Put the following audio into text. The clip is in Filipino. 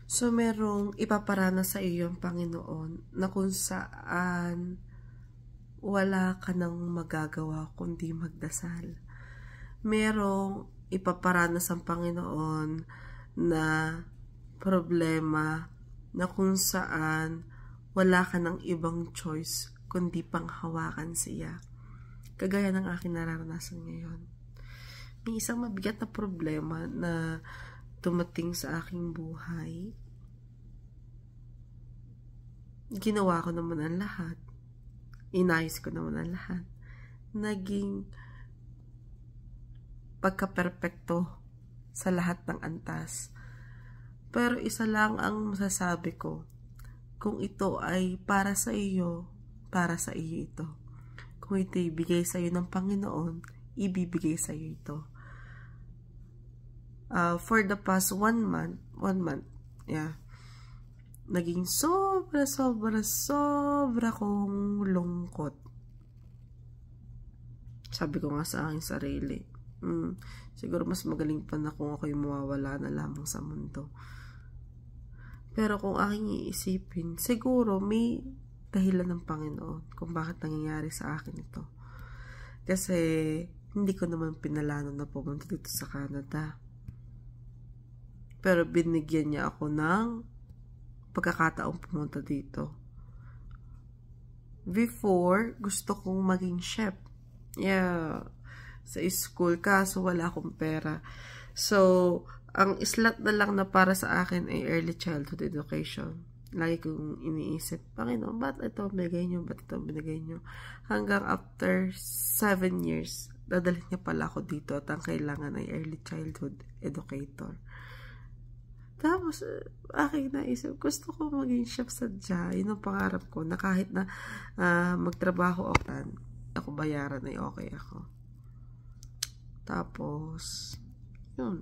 So, merong ipaparana sa iyo yung Panginoon na kung saan wala ka nang magagawa kundi magdasal. Merong ipaparana sa Panginoon na problema na kung saan wala ka ng ibang choice kundi panghawakan siya. Kagaya ng aking nararanasan ngayon. May isang mabigat na problema na dumating sa aking buhay. Ginawa ko naman ang lahat. Inayos ko naman ang lahat. Naging pagka-perpekto sa lahat ng antas. Pero isa lang ang masasabi ko. Kung ito ay para sa iyo ito. Kung ito ibigay sa iyo ng Panginoon, ibibigay sa iyo ito. For the past one month, yeah, naging sobra kong lungkot. Sabi ko nga sa aking sarili, siguro mas magaling pa na kung ako'y mawawala na lamang sa mundo. Pero kung aking iisipin, siguro may dahilan ng Panginoon kung bakit nangyayari sa akin ito. Kasi hindi ko naman pinalano na pumunta dito sa Canada. Pero binigyan niya ako ng pagkakataong pumunta dito. Before, gusto kong maging chef. Yeah, sa school, kaso wala akong pera. So, ang slot na lang na para sa akin ay early childhood education. Lagi kong iniisip, Panginoon, ba't ito binigay nyo? Ba't ito binigay nyo? Hanggang after 7 years, dadalhin niya pala ako dito at ang kailangan ay early childhood educator. Tapos, aking naisip, gusto ko maging chef sadya. Yun ang pangarap ko, na kahit na magtrabaho ako bayaran ay okay ako. Tapos, yun.